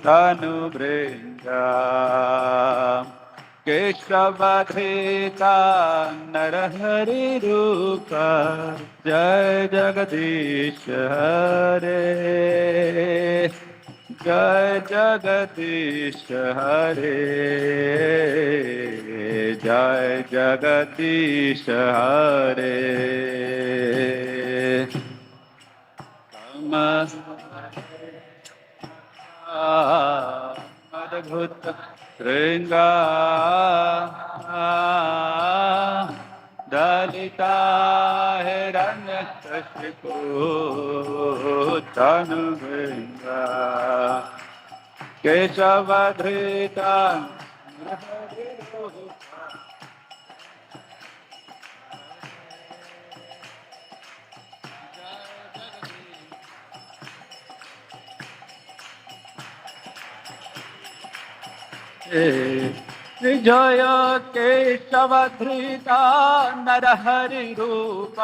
तनुभृङ्गा केशवधेता नरहरिरूप जय जगदीश हरे जय जगदीश हरे जय जगदीश हरे अद्भुत श्रृंगा दलिता हिरण्यकशिपु तनुभृंगा केशवधृता जय केशवधृता नरहरि रूप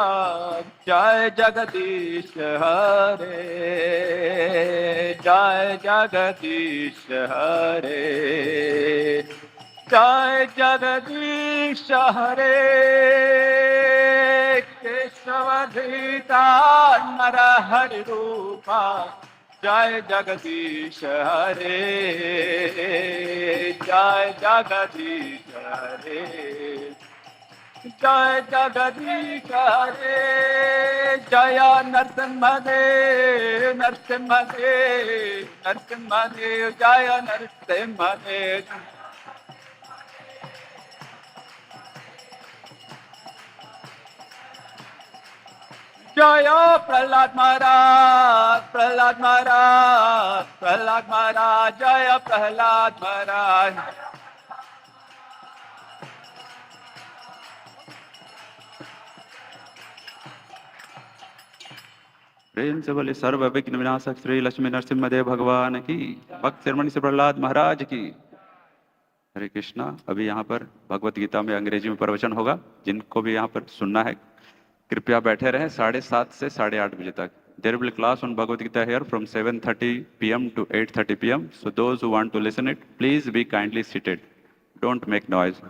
जय जगदीश हरे जय जगदीश हरे जय जगदीश हरे केशवधृता नरहरि रूप जय जगदीश हरे जय जगदीश हरे जय जगदीश हरे जय नरसिंहदेव नरसिंहदेव नरसिंहदेव जय नरसिंहदेव जय प्रहलाद महाराज प्रहलाद महाराज प्रहलाद महाराज जय प्रहलाद महाराज प्रेम से बोले सर्व विघ्न विनाशक श्री लक्ष्मी नरसिम्हदेव भगवान की भक्त शिरोमणि से प्रहलाद महाराज की। हरे कृष्णा। अभी यहाँ पर भगवत गीता में अंग्रेजी में प्रवचन होगा, जिनको भी यहाँ पर सुनना है कृपया बैठे रहें 7:30 से 8:30 बजे तक। There will be class on Bhagavad Gita here from 7:30 p.m. to 8:30 p.m. So those who want to listen it, please be kindly seated. Don't make noise.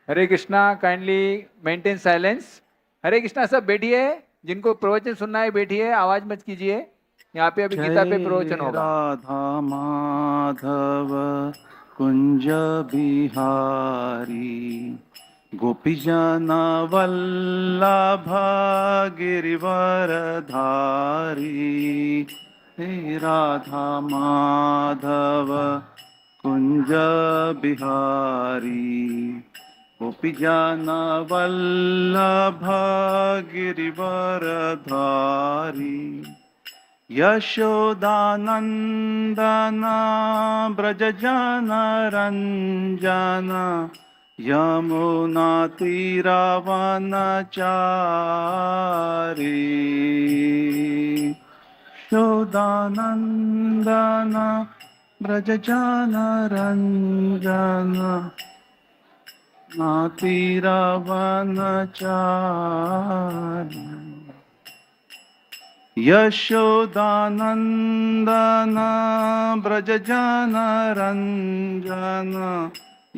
Hare Krishna. Kindly maintain silence. Hare Krishna. सब बैठिए, जिनको प्रवचन सुनना है बैठिए, आवाज मत कीजिए। यहाँ पे अभी गीता पे प्रवचन होगा। राधा माधव कुंज बिहारी गोपीजन वल्लभ गिरिवरधारी हे राधा माधव कुंज बिहारी गोपीजन वल्लभ गिरिवरधारी यशोदानंदन ब्रजजनरंजन यमुना तीरावनचारी यशोदानंदन ब्रजजनरंजन तीरावनचारी यशोदानन्दन व्रजजनरञ्जन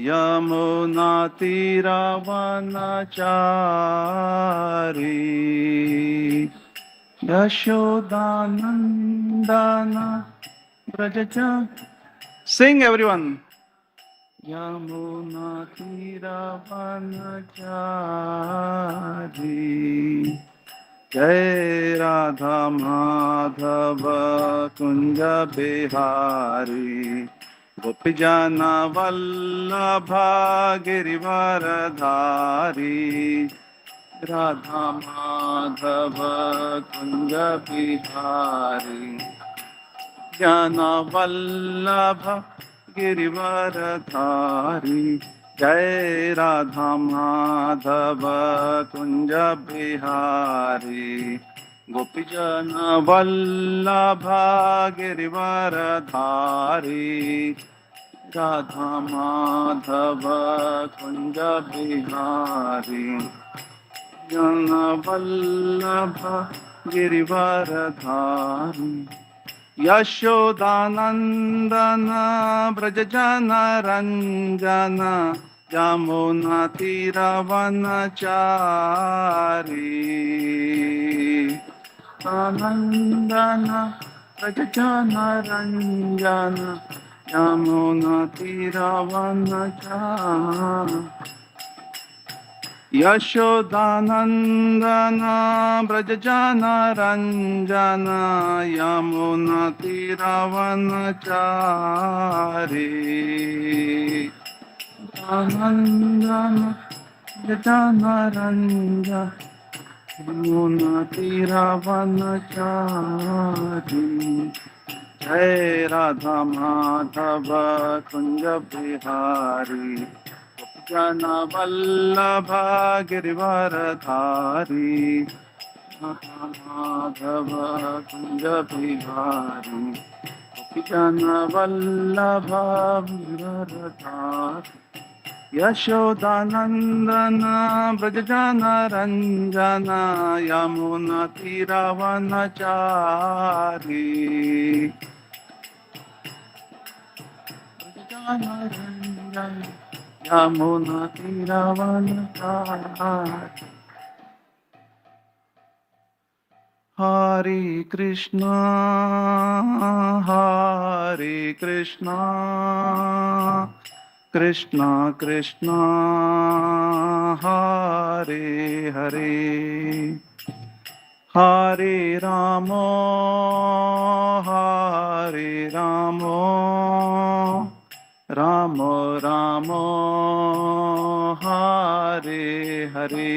यमुनातिरवनचारी यशोदानन्दन व्रजजन Sing everyone. यमुनातिरवनचारी जय राधा माधव कुंज बिहारी गोपीजन वल्लभ गिरिवरधारी राधा माधव कुंज बिहारी जन वल्लभ गिरिवरधारी जय राधा माधव कुंज बिहारी गोपीजन वल्लभ गिरिवरधारी राधा माधव कुंज बिहारी जन वल्लभ गिरिवरधारी यशोदानन्दन व्रजजनरञ्जन यमुनातिरवनचारी आनन्दन व्रजजनरञ्जन यमुनातिरवनचारी यशोदानन्दन व्रजजनरञ्जन यमुनातिरवनचारी आनन्दन व्रजजनरञ्जन यमुनातिरवनचारी जय राधा माधव कुंज बिहारी जन वल्लभ गिरिवरधारी माधव कुंज बिहारी जन वल्लभ गिरिवरधारी यशोदानन्दन व्रजजनरञ्जन यमुनातिरवनचारी व्रजजनरञ्जन यमुनातिरवनचारी हरे Krishna Krishna Krishna Hare Hare Hare Ram Ram Ram Hare Hare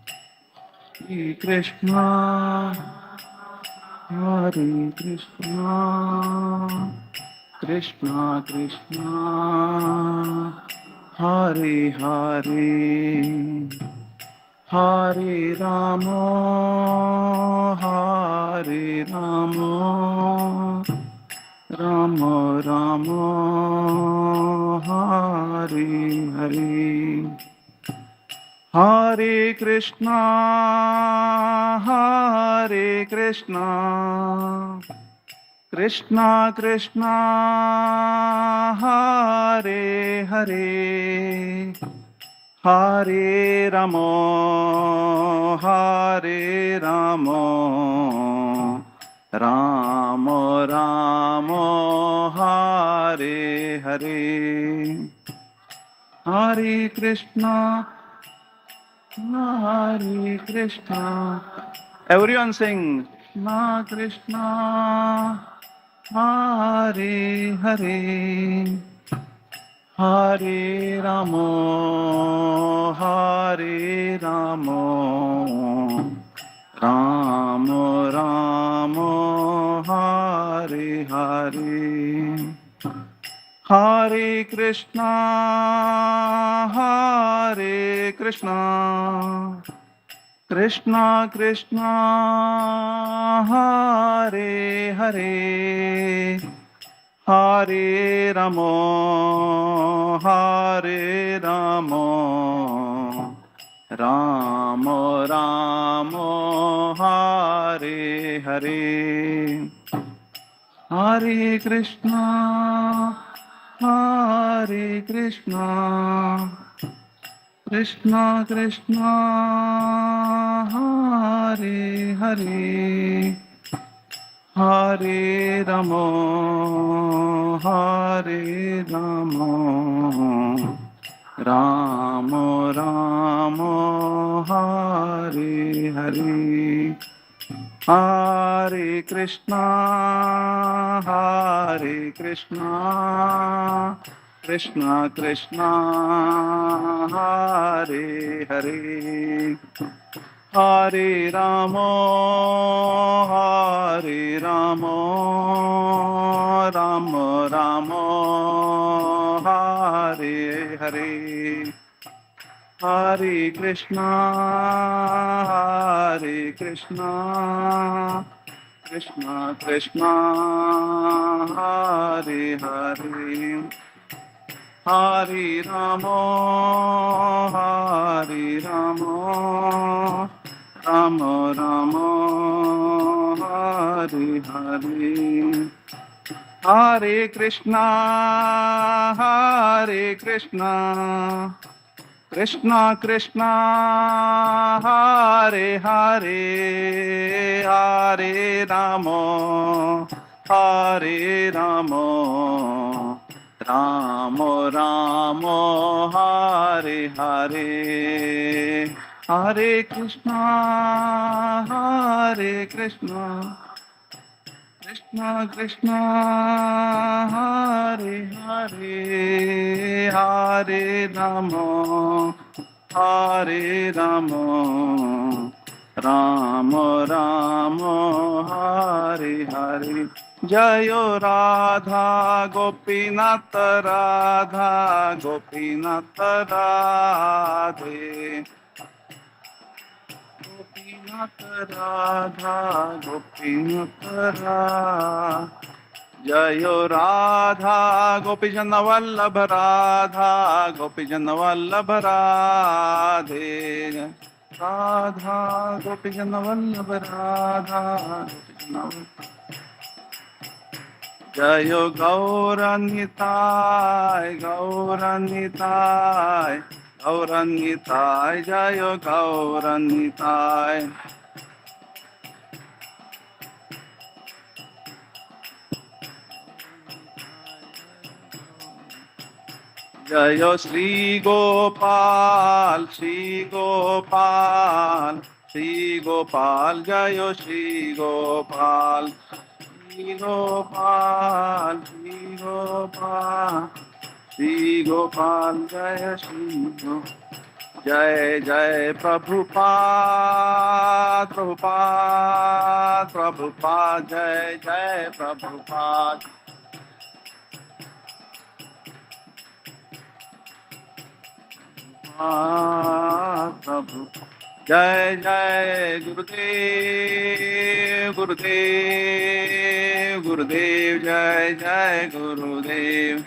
Hare Krishna Krishna Krishna Hare Hare Hare Ram Ram Ram Hare Hare Hare Krishna Krishna Krishna Hare Hare Hare Ram Ram Ram Hare Hare Hare Krishna everyone sing Krishna Hare Hare Hare Ramo Ramo Ramo Hare Hare Hare Krishna Krishna Krishna Hare Hare Hare Ramo Ramo Ramo Hare Hare Hare, Hare Krishna, Hare Krishna, Krishna Krishna, Hare Hare, Hare Rama, Hare Rama, Rama Rama, Hare Hare, Hare Krishna, Hare Krishna, Krishna Krishna, Hare Hare, Hare Rama, Hare Rama, Rama Rama, Hare Hare, Hare Krishna, Hare Krishna, Krishna Krishna, Hare Hare, Hare Rama, Hare Rama, Rama Rama, Hare Hare, Hare Krishna, Hare Krishna, Krishna Krishna, Hare Hare, Hare Rama, Hare Rama, Rama Rama, Hare Hare, Hare Krishna, Hare Krishna, Krishna Krishna, Hare Hare, Hare Rama, Hare Rama, Rama Rama, Hare Hare, Jayo Radha Gopinath, Radha Gopinath, Radhe, Gopinath Radha, Gopinath Radha, Jayo Radha Gopijana Vallabha, Radha Gopijana Vallabha, Radhe, Radha Gopijana Vallabha, Radha Gopijana Vallabha, Jayo Gauranitai, Gauranitai, Gauranitai, Jayo Gauranitai, Jayo Sri Gopal, Sri Gopal, Sri Gopal, Jayo Sri Gopal, Sri Gopal, Sri Gopal, Sri Gopal, Jaya Sri Gopal, Jai Jai Prabhupada, Prabhupada, Prabhupada, Jai Jai Prabhupada, Prabhu, Jai Jai Gurudev, Gurudev, Gurudev, Jai Jai Gurudev.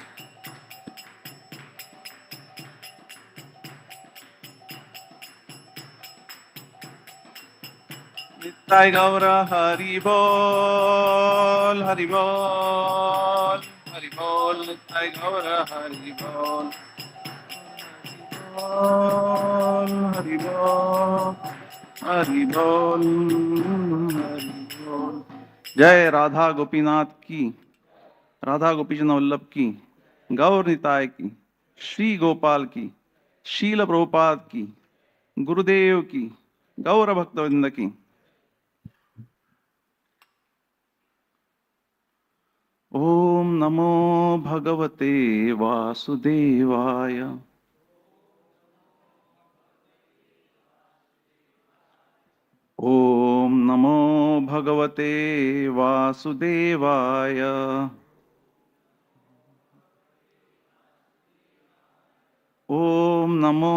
Nitai Gaura Hari Bol, Hari Bol, Hari Bol, Nitai Gaura Hari Bol, Hari Bol, Hari Bol, Hari Bol. जय राधा गोपीनाथ की, राधा गोपीचंद वल्लभ की, गौर निताय की, श्री गोपाल की, शील प्रभुपाद की, गुरुदेव की, गौर भक्तवृंद की। ओम नमो भगवते वासुदेवाय, ओम नमो भगवते वासुदेवाय, ओम नमो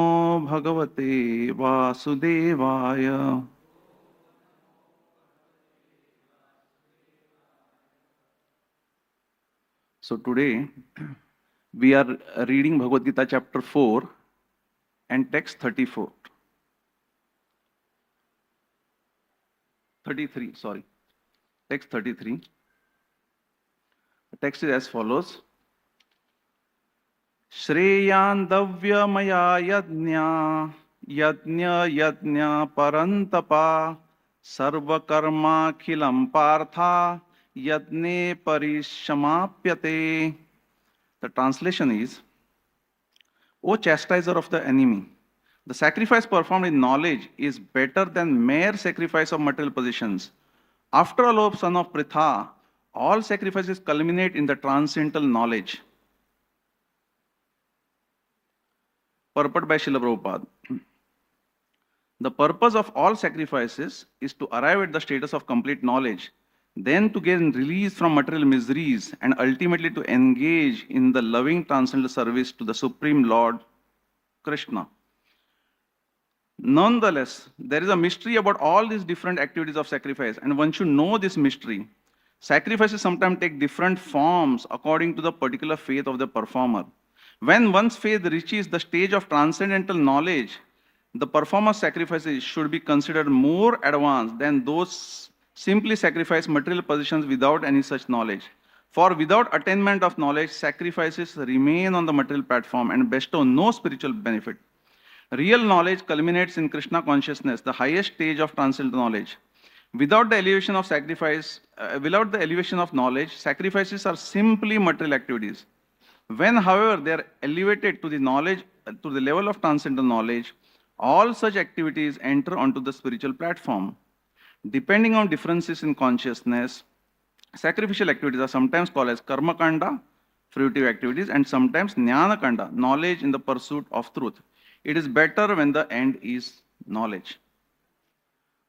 भगवते वासुदेवाय। So today we are reading Bhagavad Gita chapter 4 and text 34. 33, sorry. Text 33. The text is as follows. Shreyan maya yajna yajna parantapa sarva karma khilam partha yajne parishamapyate. The translation is, O chastiser of the enemy, the sacrifice performed in knowledge is better than mere sacrifice of material possessions. After all, O son of Pritha, all sacrifices culminate in the transcendental knowledge. Purport by Srila Prabhupada. The purpose of all sacrifices is to arrive at the status of complete knowledge, then to gain release from material miseries, and ultimately to engage in the loving transcendental service to the Supreme Lord Krishna. Nonetheless, there is a mystery about all these different activities of sacrifice, and one should know this mystery. Sacrifices sometimes take different forms according to the particular faith of the performer. When one's faith reaches the stage of transcendental knowledge, the performer's sacrifices should be considered more advanced than those simply sacrifice material possessions without any such knowledge. For without attainment of knowledge, sacrifices remain on the material platform and bestow no spiritual benefit. Real knowledge culminates in Krishna consciousness, the highest stage of transcendental knowledge. Without the elevation of knowledge, sacrifices are simply material activities. When, however, they are elevated to the level of transcendental knowledge, all such activities enter onto the spiritual platform. Depending on differences in consciousness, sacrificial activities are sometimes called as karma kanda, fruitive activities, and sometimes jnana kanda, knowledge in the pursuit of truth. It is better when the end is knowledge.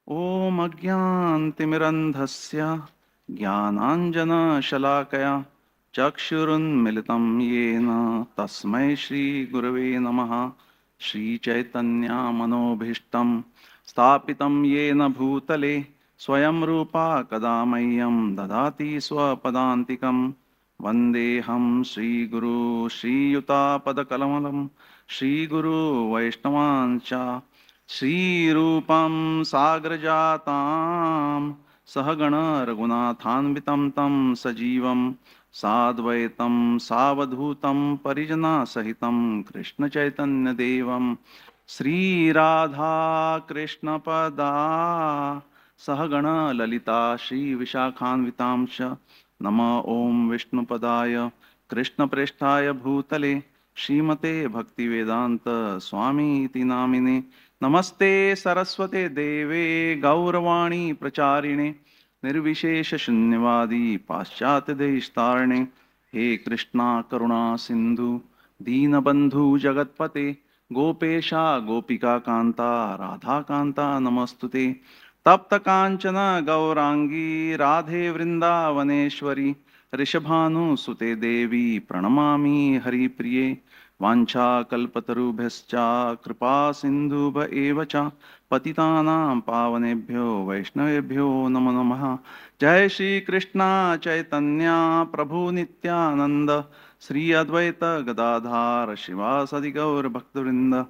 Om Ajnantimirandhasya Jnananjana Shalakaya Chakshurun Militam Yena Tasmai Shri Gurave Namaha Shri Chaitanya Manobhishtam Stapitam Yena Bhutale Swayam Rupa Kadamayam Dadati Swapadantikam Vandeham Shri Guru Shri Yuta Padakalamanam Shri Guru Vaishnavancha Shri Rupam Sagrajatam Sahagana Raghunathanvitam Tam Sajivam Sadvaitam Savadhutam Parijana Sahitam Krishna Chaitanya Devam Sri Radha Krishna Pada Sahagana Lalita Shri Vishakhanvitamsha Nama Om Vishnu Padaya Krishna Presthaya Bhutale Srimate Bhaktivedanta Swami iti namine Namaste Saraswate Deve Gauravani Pracharine Nirvishesha Shunyavadi Paschat Deshtarne He Krishna Karuna Sindhu Deenabandhu Jagatpate Gopesha Gopika Kanta Radha Kanta Namastute Tapta Kanchana Gaurangi Radhe Vrindavaneshwari Rishabhanu Sute Devi Pranamami Hari Priye Vancha Kalpatarubhyascha Kripa Sindhuba Evacha Patitanam Pavanebhyo Vaishnavebhyo Namo Namaha Jai Shri Krishna Chaitanya Prabhu Nityananda Sri Advaita Gadadhar Shivasadi Gaur Bhaktivinoda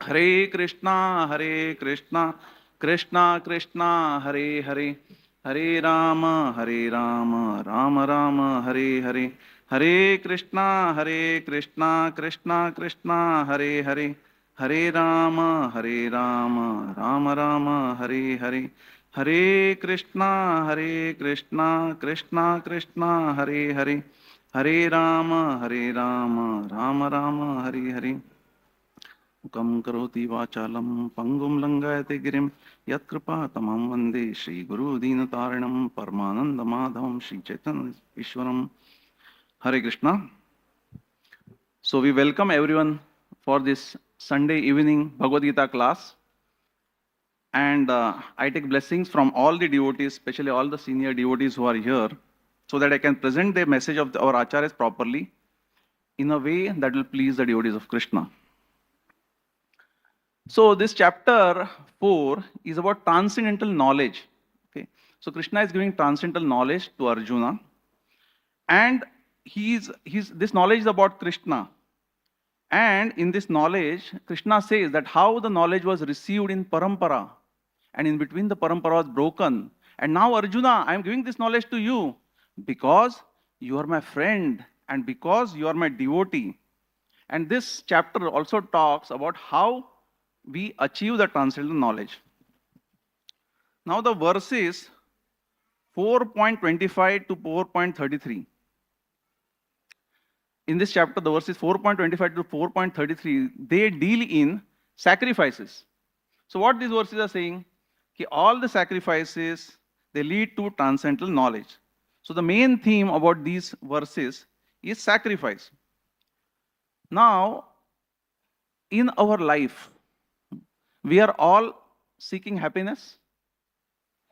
Hare Krishna Krishna Krishna Hare Hare Hare Rama Rama Rama Hare Hare Hare Krishna Krishna Krishna Hare Hare Hare Rama Rama Rama Hare Hare Hare Krishna Krishna Krishna Hare Hare Hare Rama Rama Rama Hare Hare Mukam karoti vachalam pangum langayate girim yatkripa tamam vande Shri Guru Deenatarinam Paramananda Madhavam Shri Chaitanya Ishwaram. Hare Krishna. So we welcome everyone for this Sunday evening Bhagavad Gita class. And I take blessings from all the devotees, especially all the senior devotees who are here, so that I can present the message of our acharyas properly in a way that will please the devotees of Krishna. So this chapter 4 is about transcendental knowledge. Okay. So Krishna is giving transcendental knowledge to Arjuna. And this knowledge is about Krishna. And in this knowledge, Krishna says that how the knowledge was received in parampara. and in between the parampara was broken. And now, Arjuna, I am giving this knowledge to you because you are my friend and because you are my devotee. And this chapter also talks about how we achieve the transcendental knowledge. Now, the verses 4.25 to 4.33. In this chapter, the verses 4.25 to 4.33, they deal in sacrifices. So what these verses are saying, all the sacrifices, they lead to transcendental knowledge. So the main theme about these verses is sacrifice. Now, in our life, we are all seeking happiness,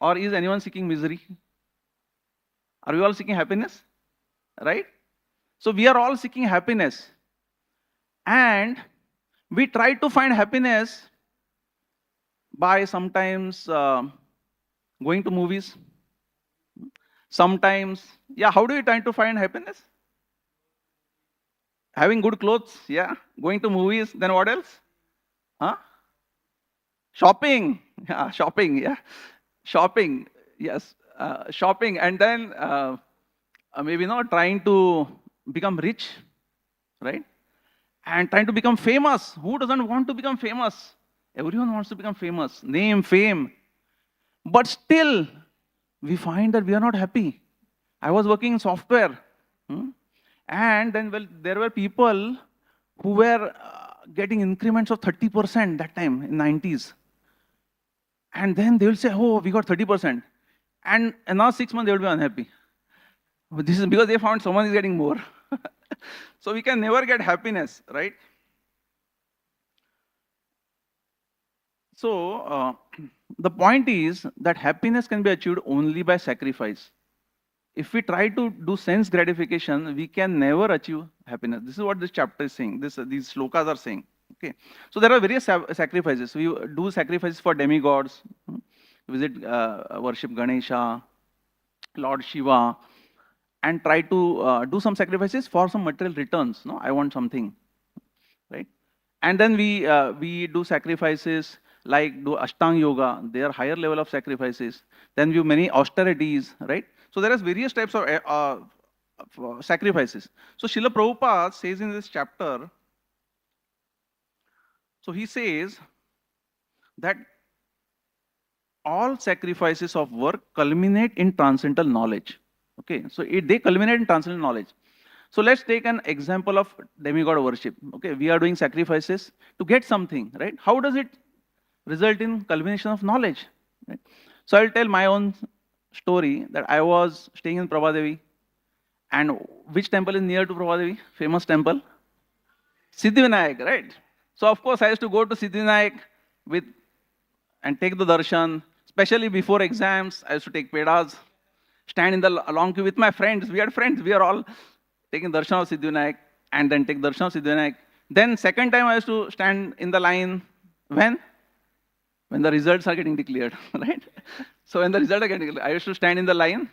or is anyone seeking misery? Are we all seeking happiness? Right? So we are all seeking happiness. And we try to find happiness by sometimes going to movies. Sometimes, how do you try to find happiness? Having good clothes, going to movies, then what else? Shopping, shopping, shopping, yes, shopping, and then maybe not trying to become rich, right? And trying to become famous. Who doesn't want to become famous? Everyone wants to become famous, name, fame. But still, we find that we are not happy. I was working in software, and then there were people who were getting increments of 30% that time in 90s. And then they will say, oh, we got 30%. And now 6 months they will be unhappy. But this is because they found someone is getting more. So we can never get happiness, right? So the point is that happiness can be achieved only by sacrifice. If we try to do sense gratification, we can never achieve happiness. This is what this chapter is saying. These shlokas are saying. Okay. So there are various sacrifices. We do sacrifices for demigods, worship Ganesha, Lord Shiva, and try to do some sacrifices for some material returns. No, I want something, right? And then we do sacrifices like do Ashtanga Yoga. They are higher level of sacrifices. Then we do many austerities, right? So there are various types of sacrifices. So Srila Prabhupada says in this chapter, so he says that all sacrifices of work culminate in transcendental knowledge. Okay, so they culminate in transcendental knowledge. So let's take an example of demigod worship. Okay, we are doing sacrifices to get something, right? How does it result in culmination of knowledge? Right? So I'll tell my own story that I was staying in Prabhadevi, and which temple is near to Prabhadevi? Famous temple? Siddhivinayak, right? So of course I used to go to Siddhivinayak and take the darshan, especially before exams. I used to take pedas, stand in the long queue with my friends. We had friends, we are all taking darshan of Siddhivinayak and then take darshan of Siddhivinayak. Then second time I used to stand in the line when the results are getting declared, right? So when the results are getting declared, I used to stand in the line,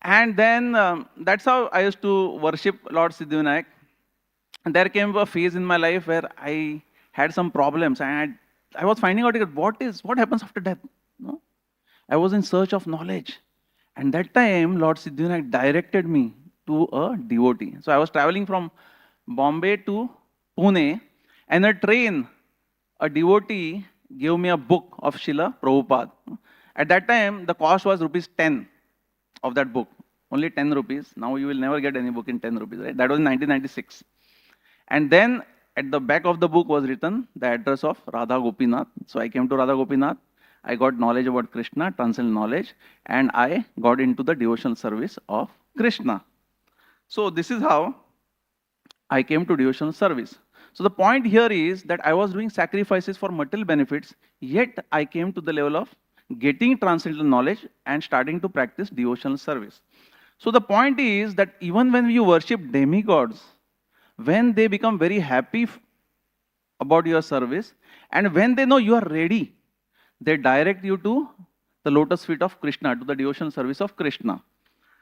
and then that's how I used to worship Lord Siddhivinayak. And there came a phase in my life where I had some problems, and I was finding out what happens after death. No? I was in search of knowledge, and that time Lord Siddhivinayak directed me to a devotee. So I was traveling from Bombay to Pune, and a train, a devotee gave me a book of Srila Prabhupada. At that time, the cost was ₹10 of that book, only 10 rupees. Now you will never get any book in 10 rupees, right? That was in 1996. And then at the back of the book was written the address of Radha Gopinath. So I came to Radha Gopinath. I got knowledge about Krishna, transcendental knowledge, and I got into the devotional service of Krishna. So this is how I came to devotional service. So the point here is that I was doing sacrifices for material benefits, yet I came to the level of getting transcendental knowledge and starting to practice devotional service. So the point is that even when you worship demigods, when they become very happy about your service, and when they know you are ready, they direct you to the lotus feet of Krishna, to the devotional service of Krishna.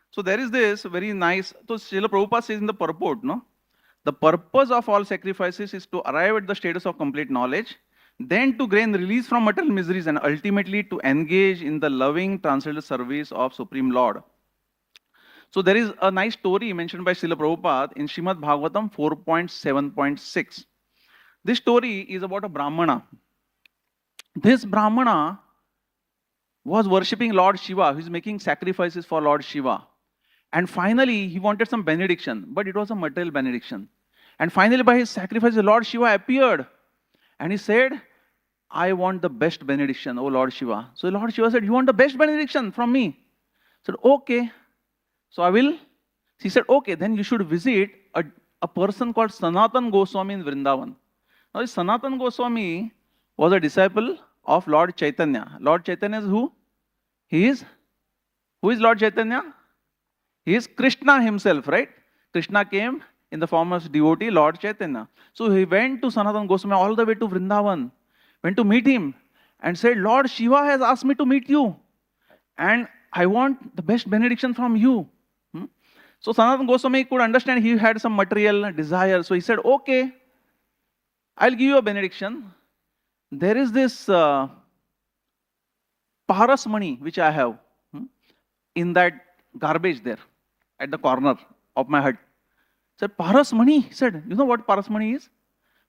So there is this very nice, so Srila Prabhupada says in the purport, no? The purpose of all sacrifices is to arrive at the status of complete knowledge, then to gain release from material miseries, and ultimately to engage in the loving transcendental service of Supreme Lord. So there is a nice story mentioned by Srila Prabhupada in Srimad Bhagavatam 4.7.6. This story is about a Brahmana. This Brahmana was worshipping Lord Shiva. He is making sacrifices for Lord Shiva. And finally, he wanted some benediction, but it was a material benediction. And finally, by his sacrifice, Lord Shiva appeared. And he said, I want the best benediction, O Lord Shiva. So Lord Shiva said, you want the best benediction from me? He said, okay. So I will. He said, okay, then you should visit a person called Sanatan Goswami in Vrindavan. Now, this Sanatan Goswami was a disciple of Lord Chaitanya. Lord Chaitanya is who? Who is Lord Chaitanya? He is Krishna himself, right? Krishna came in the form of devotee, Lord Chaitanya. So he went to Sanatan Goswami all the way to Vrindavan, went to meet him and said, Lord Shiva has asked me to meet you and I want the best benediction from you. So Sanatan Goswami could understand he had some material desire. So he said, okay, I'll give you a benediction. There is this paras money which I have in that garbage there at the corner of my hut. He said, paras money? He said, you know what paras money is?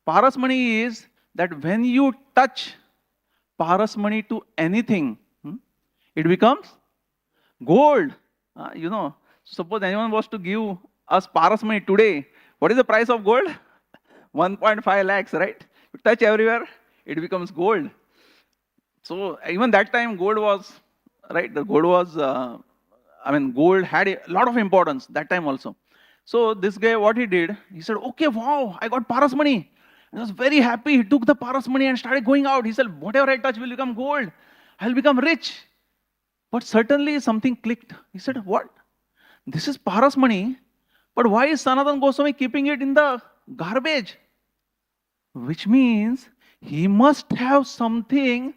Paras money is that when you touch paras money to anything, it becomes gold. Suppose anyone was to give us paras money today, what is the price of gold? 1.5 lakhs, right? You touch everywhere, it becomes gold. So even that time gold was, right? The gold was, gold had a lot of importance that time also. So this guy, what he did, he said, okay, wow, I got paras money. He was very happy. He took the paras money and started going out. He said, whatever I touch will become gold. I'll become rich. But certainly something clicked. He said, what? This is paras money, but why is Sanatan Goswami keeping it in the garbage? Which means he must have something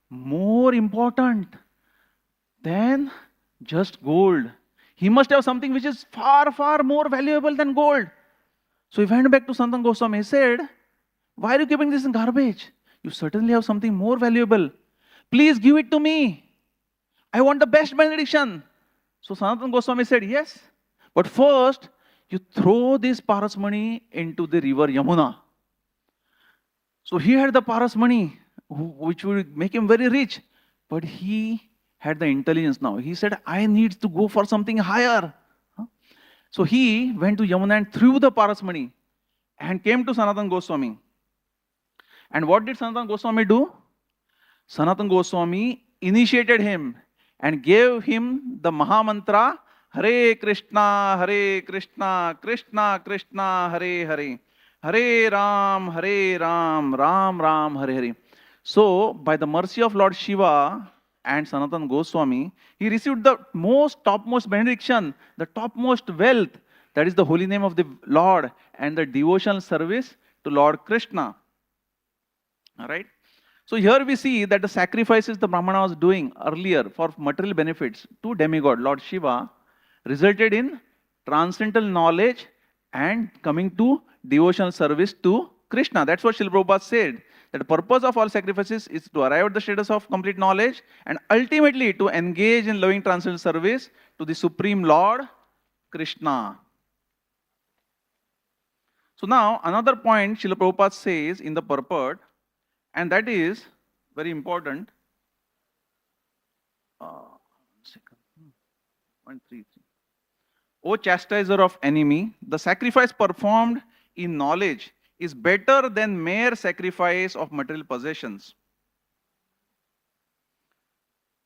more important than just gold. He must have something which is far, far more valuable than gold. So he went back to Sanatan Goswami. He said, why are you keeping this in garbage? You certainly have something more valuable. Please give it to me. I want the best benediction. So Sanatan Goswami said, yes, but first you throw this paras money into the river Yamuna. So he had the paras money, which would make him very rich, but he had the intelligence now. He said, I need to go for something higher. So he went to Yamuna and threw the paras money and came to Sanatan Goswami. And what did Sanatan Goswami do? Sanatan Goswami initiated him and gave him the Maha Mantra, Hare Krishna, Krishna Krishna, Hare Hare, Hare Ram, Ram Ram, Hare Hare. So, by the mercy of Lord Shiva and Sanatan Goswami, he received the topmost benediction, the topmost wealth, that is the holy name of the Lord and the devotional service to Lord Krishna. All right? So here we see that the sacrifices the Brahmana was doing earlier for material benefits to demigod, Lord Shiva, resulted in transcendental knowledge and coming to devotional service to Krishna. That's what Srila Prabhupada said, that the purpose of all sacrifices is to arrive at the status of complete knowledge and ultimately to engage in loving transcendental service to the Supreme Lord, Krishna. So now another point Srila Prabhupada says in the purport, and that is very important. 133. O chastiser of enemy, the sacrifice performed in knowledge is better than mere sacrifice of material possessions.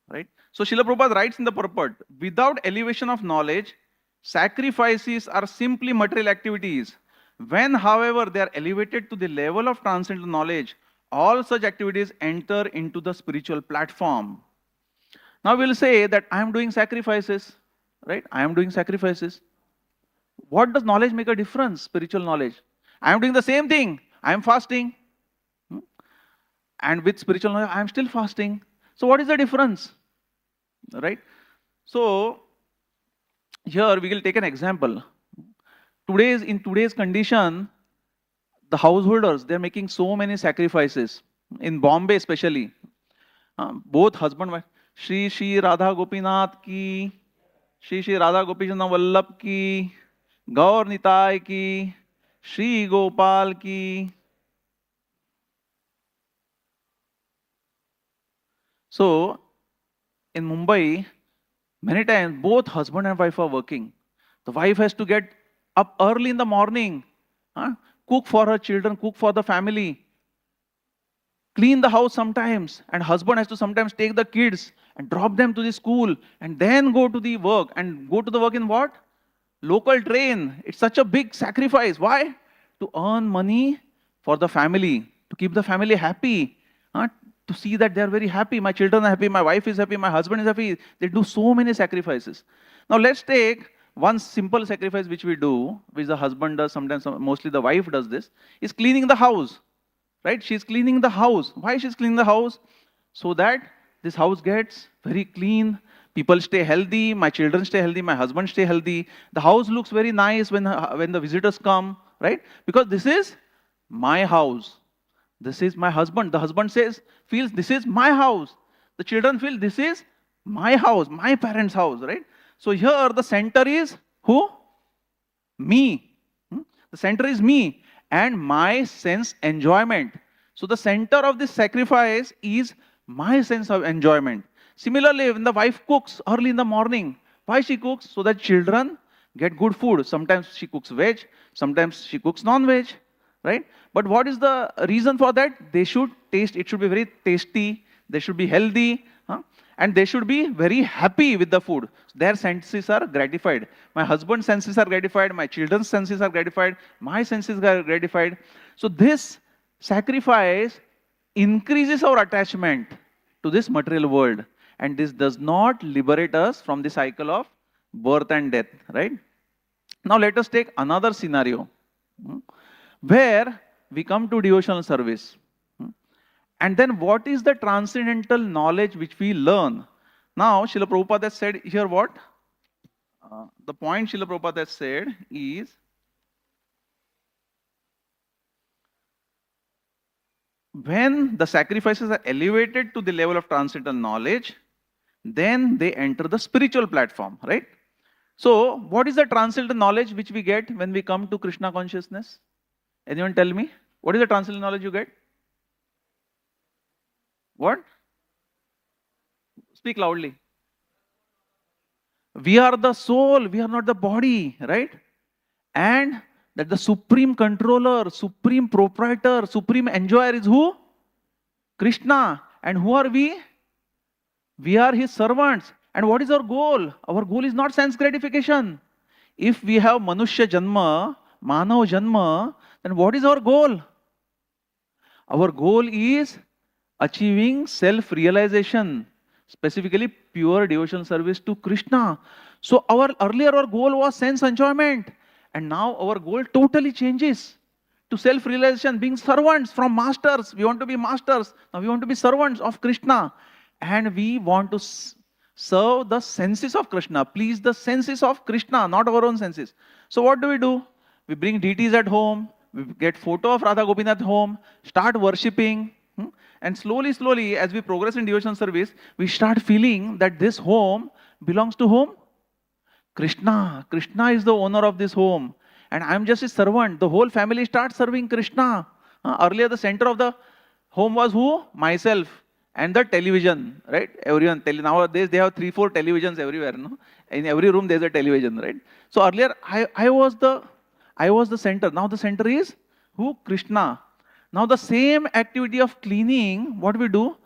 Right? So Srila Prabhupada writes in the purport, without elevation of knowledge, sacrifices are simply material activities. When, however, they are elevated to the level of transcendental knowledge, all such activities enter into the spiritual platform. Now we'll say that I am doing sacrifices, right? I am doing sacrifices. What does knowledge make a difference? Spiritual knowledge. I am doing the same thing. I am fasting. And with spiritual knowledge, I am still fasting. So what is the difference? Right? So here we will take an example. In today's condition, the householders, they are making so many sacrifices. in Bombay especially. Both husband wife. Shri Shri Radha Gopinath ki, Shri Shri Radha Gopinath Vallabh ki, Gaur Nitai ki, Shri Gopal ki. So in Mumbai, many times both husband and wife are working. The wife has to get up early in the morning, cook for her children, cook for the family, clean the house sometimes, and husband has to sometimes take the kids and drop them to the school and then go to the work, and go to the work in what? Local train. It's such a big sacrifice. Why? To earn money for the family, to keep the family happy, to see that they're very happy. My children are happy, my wife is happy, my husband is happy. They do so many sacrifices. Now let's take one simple sacrifice which we do, which the husband does sometimes, mostly the wife does this, is cleaning the house. Right? She's cleaning the house. Why she's cleaning the house? So that this house gets very clean, people stay healthy, my children stay healthy, my husband stay healthy. The house looks very nice when the visitors come, right? Because this is my house. This is my husband. The husband feels this is my house. The children feel this is my house, my parents' house, right? So here the center is who? Me. The center is me and my sense enjoyment. So the center of this sacrifice is my sense of enjoyment. Similarly, when the wife cooks early in the morning, why she cooks? So that children get good food. Sometimes she cooks veg, sometimes she cooks non-veg, right? But what is the reason for that? They should taste, it should be very tasty, they should be healthy, and they should be very happy with the food. Their senses are gratified. My husband's senses are gratified, my children's senses are gratified, my senses are gratified. So this sacrifice increases our attachment to this material world, and this does not liberate us from the cycle of birth and death, right? Now let us take another scenario where we come to devotional service. And then what is the transcendental knowledge which we learn? Now, Srila Prabhupada has said here what? The point Srila Prabhupada has said is, when the sacrifices are elevated to the level of transcendental knowledge, then they enter the spiritual platform, right? So, what is the transcendental knowledge which we get when we come to Krishna consciousness? Anyone tell me? What is the transcendental knowledge you get? What? Speak loudly. We are the soul, we are not the body, right? And that the supreme controller, supreme proprietor, supreme enjoyer is who? Krishna. And who are we? We are his servants. And what is our goal? Our goal is not sense gratification. If we have Manushya Janma, Manav Janma, then what is our goal? Our goal is achieving self-realization, specifically pure devotional service to Krishna. So earlier our goal was sense enjoyment, and now our goal totally changes to self-realization, being servants from masters. We want to be masters. Now we want to be servants of Krishna, and we want to serve the senses of Krishna, please the senses of Krishna, not our own senses. So what do? We bring deities at home, we get photo of Radha Gopinath home, start worshipping. And slowly, as we progress in devotional service, we start feeling that this home belongs to whom? Krishna. Krishna is the owner of this home. And I'm just a servant. The whole family starts serving Krishna. Earlier, the center of the home was who? Myself. And the television, right? Everyone. Nowadays, they have 3-4 televisions everywhere. No? In every room, there's a television, right? So earlier, I was the center. Now the center is who? Krishna. Now the same activity of cleaning, what we do,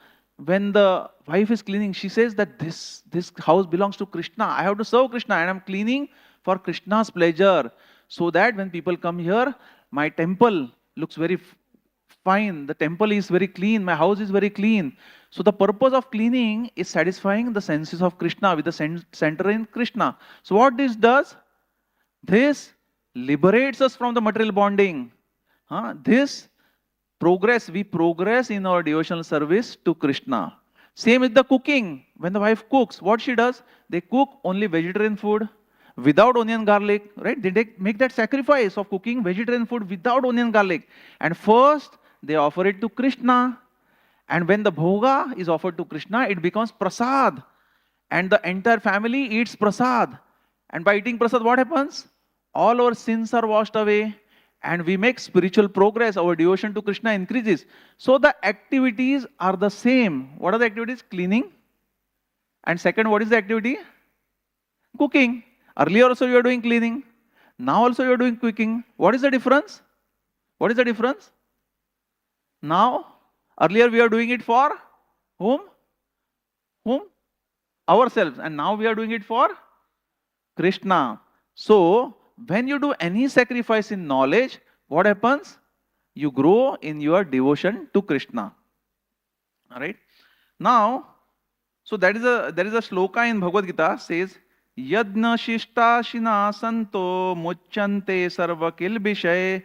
when the wife is cleaning, she says that this house belongs to Krishna. I have to serve Krishna and I'm cleaning for Krishna's pleasure. So that when people come here, my temple looks very fine. The temple is very clean. My house is very clean. So the purpose of cleaning is satisfying the senses of Krishna with the center in Krishna. So what this does? This liberates us from the material bonding. We progress in our devotional service to Krishna. Same with the cooking. When the wife cooks, what she does? They cook only vegetarian food without onion garlic, right? They make that sacrifice of cooking vegetarian food without onion garlic. And first, they offer it to Krishna. And when the bhoga is offered to Krishna, it becomes prasad. And the entire family eats prasad. And by eating prasad, what happens? All our sins are washed away and we make spiritual progress. Our devotion to Krishna increases. So the activities are the same. What are the activities? Cleaning. And second, what is the activity? Cooking. Earlier also you are doing cleaning. Now also you are doing cooking. What is the difference? What is the difference? Now, earlier we are doing it for whom? Whom? Ourselves. And now we are doing it for Krishna. So, when you do any sacrifice in knowledge, what happens? You grow in your devotion to Krishna. Alright? Now, so there is a shloka in Bhagavad Gita says, Yadna shishta shina santo muchante sarva kilbishay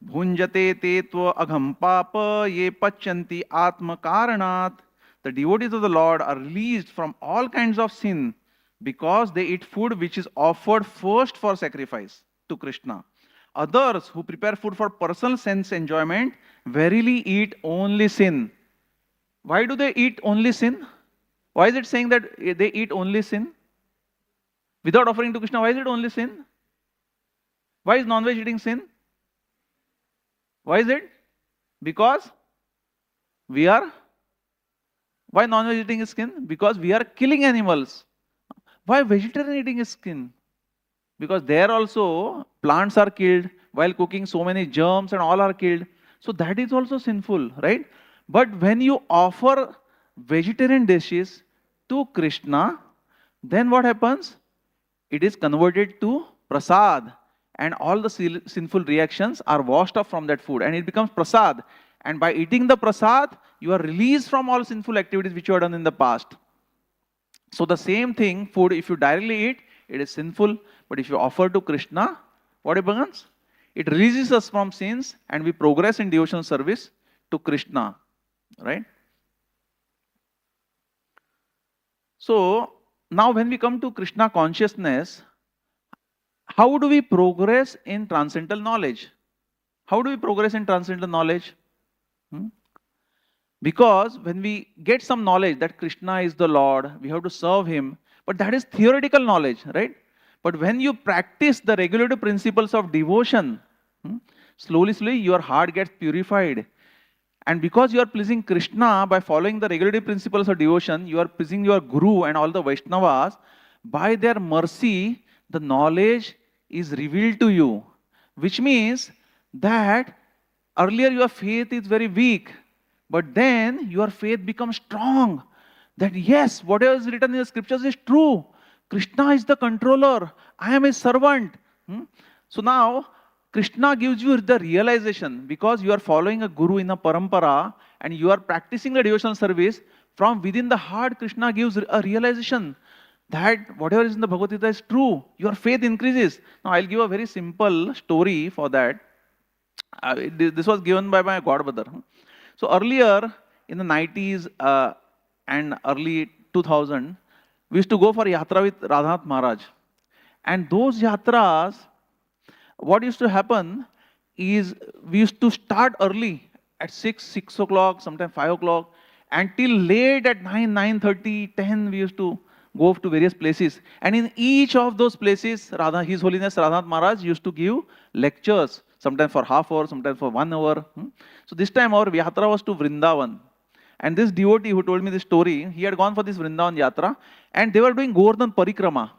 bhunjate te tva agham papa ye pachanti atma karanat. The devotees of the Lord are released from all kinds of sin because they eat food which is offered first for sacrifice to Krishna. Others who prepare food for personal sense enjoyment verily eat only sin. Why do they eat only sin? Why is it saying that they eat only sin? Without offering to Krishna, why is it only sin? Why is non-veg eating sin? Why is it? Because we are... Why non-veg eating is sin? Because we are killing animals. Why vegetarian eating is sin? Because there also plants are killed while cooking, so many germs and all are killed. So that is also sinful, right? But when you offer vegetarian dishes to Krishna, then what happens? It is converted to prasad and all the sinful reactions are washed off from that food and it becomes prasad. And by eating the prasad, you are released from all sinful activities which you have done in the past. So the same thing, food, if you directly eat, it is sinful. But if you offer to Krishna, what happens? It releases us from sins and we progress in devotional service to Krishna. Right? So, now when we come to Krishna consciousness, how do we progress in transcendental knowledge? How do we progress in transcendental knowledge? Because when we get some knowledge that Krishna is the Lord, we have to serve Him, but that is theoretical knowledge, right? But when you practice the regulative principles of devotion, slowly your heart gets purified. And because you are pleasing Krishna by following the regulative principles of devotion, you are pleasing your Guru and all the Vaishnavas. By their mercy, the knowledge is revealed to you. Which means that earlier your faith is very weak. But then your faith becomes strong. That yes, whatever is written in the scriptures is true. Krishna is the controller. I am His servant. So now, Krishna gives you the realization because you are following a guru in a parampara and you are practicing the devotional service. From within the heart, Krishna gives a realization that whatever is in the Bhagavad Gita is true. Your faith increases. Now, I'll give a very simple story for that. This was given by my godbrother. So earlier in the 90s and early 2000, we used to go for yatra with Radha Maharaj. And those yatras, what used to happen is we used to start early at 6 o'clock, sometimes 5 o'clock, until late at 9:30, 10, we used to go to various places. And in each of those places, His Holiness Radha Maharaj used to give lectures, sometimes for half hour, sometimes for 1 hour. So this time our yatra was to Vrindavan. And this devotee who told me this story, he had gone for this Vrindavan yatra and they were doing Govardhan Parikrama.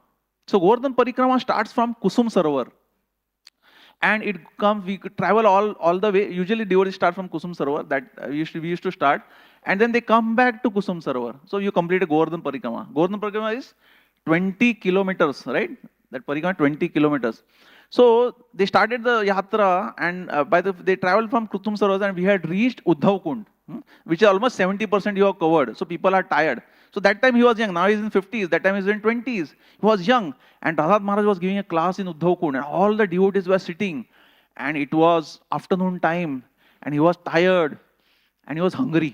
So Govardhan Parikrama starts from Kusum Sarovar. And it comes, we could travel all the way. Usually devotees start from Kusum Sarovar, that we used to start. And then they come back to Kusum Sarovar. So you complete a Govardhan Parikrama. Govardhan Parikrama is 20 kilometers, right? That Parikrama 20 kilometers. So they started the yatra and they traveled from Kusum Sarovar and we had reached Uddhav Kund, which is almost 70% you have covered. So people are tired. So that time he was young, now he is in 50s, that time he is in 20s. He was young and Radha Maharaj was giving a class in Uddhav Kund and all the devotees were sitting and it was afternoon time and he was tired and he was hungry.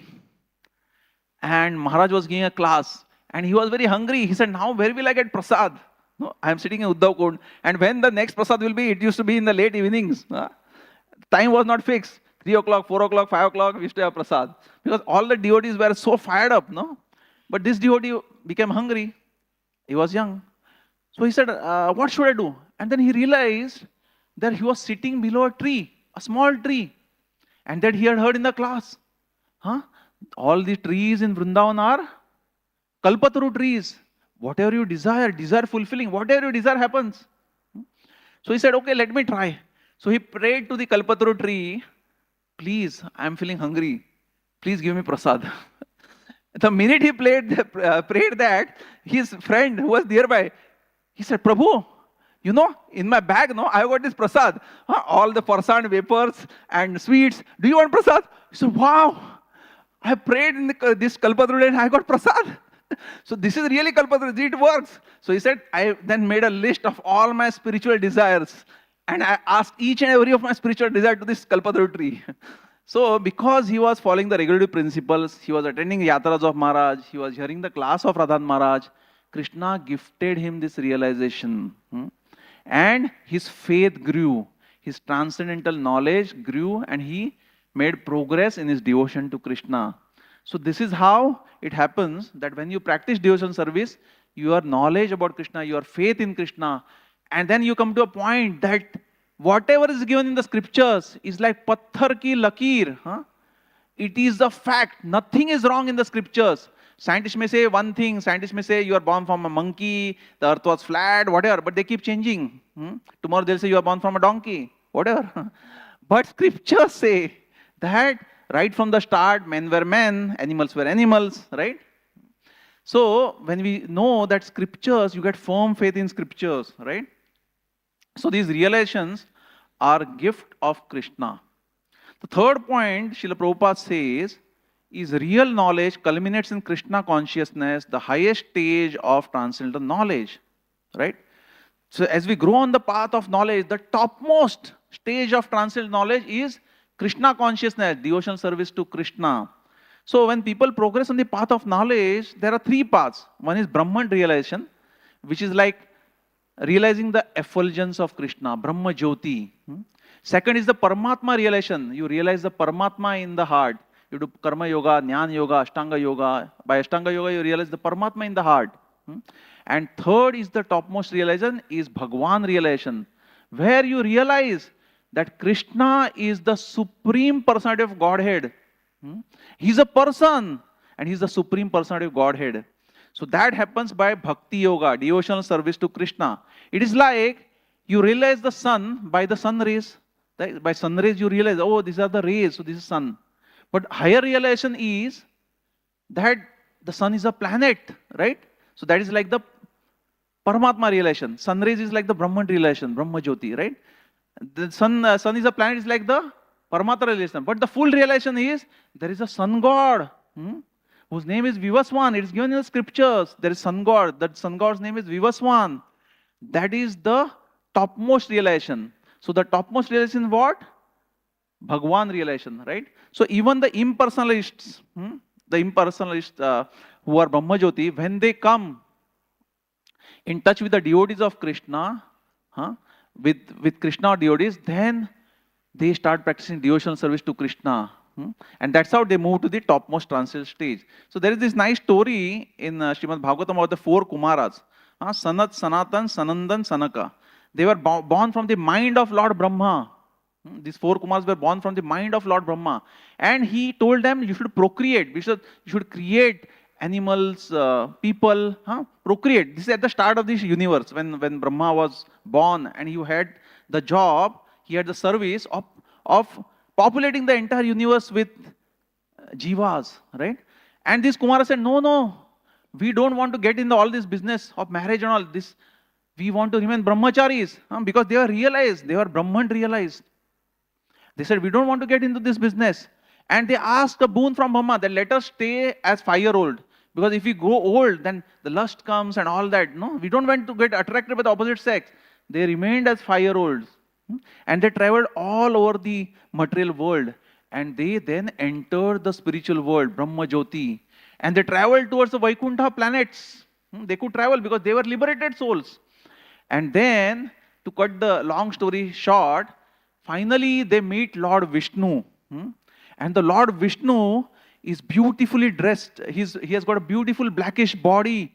And Maharaj was giving a class and he was very hungry. He said, now where will I get prasad? No, I am sitting in Uddhav Kund and when the next prasad will be, it used to be in the late evenings. Time was not fixed. 3 o'clock, 4 o'clock, 5 o'clock, we used to have prasad. Because all the devotees were so fired up, no? But this devotee became hungry. He was young. So he said, what should I do? And then he realized that he was sitting below a tree, a small tree. And that he had heard in the class. Huh? All the trees in Vrindavan are Kalpataru trees. Whatever you desire, desire fulfilling. Whatever you desire happens. So he said, okay, let me try. So he prayed to the Kalpataru tree, please, I am feeling hungry. Please give me prasad. The minute he prayed that, his friend who was nearby, he said, Prabhu, you know, in my bag, no, I got this prasad. All the farsan vapors and sweets. Do you want prasad? He said, wow, I prayed in this Kalpataru and I got prasad. So this is really Kalpataru, it works. So he said, I then made a list of all my spiritual desires. And I asked each and every of my spiritual desire to this Kalpataru tree. So because he was following the regulative principles, he was attending yatras of Maharaj, he was hearing the class of Radha Maharaj, Krishna gifted him this realization. And his faith grew, his transcendental knowledge grew, and he made progress in his devotion to Krishna. So this is how it happens that when you practice devotion service, your knowledge about Krishna, your faith in Krishna, and then you come to a point that whatever is given in the scriptures is like patthar ki lakir. It is the fact. Nothing is wrong in the scriptures. Scientists may say one thing, scientists may say you are born from a monkey, the earth was flat, whatever, but they keep changing. Tomorrow they'll say you are born from a donkey, whatever. But scriptures say that right from the start, men were men, animals were animals, right? So when we know that scriptures, you get firm faith in scriptures, right? So these realizations are gift of Krishna. The third point, Srila Prabhupada says, is real knowledge culminates in Krishna consciousness, the highest stage of transcendental knowledge, right? So as we grow on the path of knowledge, the topmost stage of transcendental knowledge is Krishna consciousness, devotional service to Krishna. So when people progress on the path of knowledge, there are three paths. One is Brahman realization, which is like realizing the effulgence of Krishna, Brahma Jyoti. Second is the Paramatma realization. You realize the Paramatma in the heart. You do Karma Yoga, Jnana Yoga, Ashtanga Yoga. By Ashtanga Yoga, you realize the Paramatma in the heart. And third is the topmost realization is Bhagwan realization, where you realize that Krishna is the supreme personality of Godhead. He's a person and he's the supreme personality of Godhead. So that happens by Bhakti Yoga, devotional service to Krishna. It is like you realize the sun by the sun rays. By sun rays you realize, oh, these are the rays, so this is sun. But higher realization is that the sun is a planet, right? So that is like the Paramatma realization. Sun rays is like the Brahman realization, Brahma Jyoti, right? The sun is a planet, is like the Paramatma realization. But the full realization is there is a sun god whose name is Vivaswan. It is given in the scriptures. There is sun god. That sun god's name is Vivaswan. That is the topmost realization. So the topmost realization is what? Bhagwan realization, right? So even the impersonalists, who are Brahma Jyoti, when they come in touch with the devotees of Krishna, with Krishna devotees, then they start practicing devotional service to Krishna. And that's how they move to the topmost transcendental stage. So there is this nice story in Srimad Bhagavatam about the four Kumaras. Sanat, Sanatan, Sanandan, Sanaka. They were born from the mind of Lord Brahma. These four Kumars were born from the mind of Lord Brahma. And he told them, you should procreate. You should create animals, people, procreate. This is at the start of this universe, when Brahma was born and he had the job, he had the service of populating the entire universe with jivas, right? And this Kumara said, no, we don't want to get into all this business of marriage and all this. We want to remain brahmacharis, because they were realized, they were Brahman realized. They said, we don't want to get into this business. And they asked a boon from Brahma that let us stay as 5-year-old. Because if we grow old, then the lust comes and all that. No, we don't want to get attracted by the opposite sex. They remained as 5-year-olds. And they traveled all over the material world. And they then entered the spiritual world, Brahma Jyoti. And they traveled towards the Vaikuntha planets. They could travel because they were liberated souls. And then, to cut the long story short, finally they meet Lord Vishnu. And the Lord Vishnu is beautifully dressed. He has got a beautiful blackish body,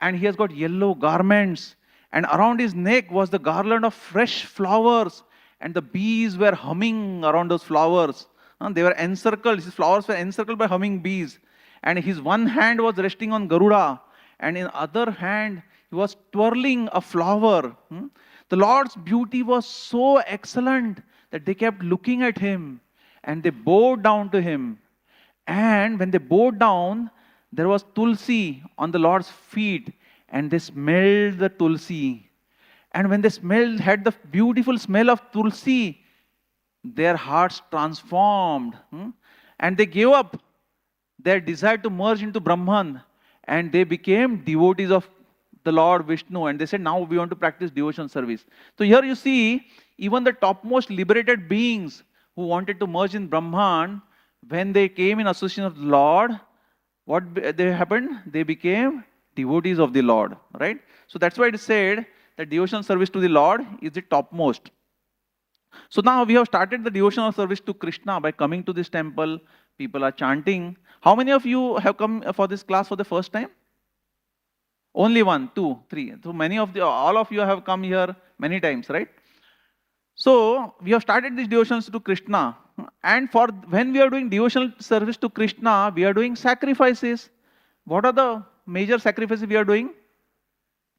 and he has got yellow garments. And around his neck was the garland of fresh flowers, and the bees were humming around those flowers. They were encircled, his flowers were encircled by humming bees. And his one hand was resting on Garuda, and in other hand he was twirling a flower. The Lord's beauty was so excellent that they kept looking at him, and they bowed down to him. And when they bowed down, there was tulsi on the Lord's feet, and they smelled the tulsi. And when they had the beautiful smell of tulsi, their hearts transformed, and they gave up their desire to merge into Brahman, and they became devotees of the Lord Vishnu, and they said, now we want to practice devotion service. So here you see, even the topmost liberated beings who wanted to merge in Brahman, when they came in association of the Lord, what they happened? They became devotees of the Lord, right? So that's why it is said that devotional service to the Lord is the topmost. So now we have started the devotional service to Krishna by coming to this temple. People are chanting. How many of you have come for this class for the first time? Only 1, 2, 3. So all of you have come here many times, right? So we have started these devotions to Krishna. And when we are doing devotional service to Krishna, we are doing sacrifices. What are the major sacrifices we are doing?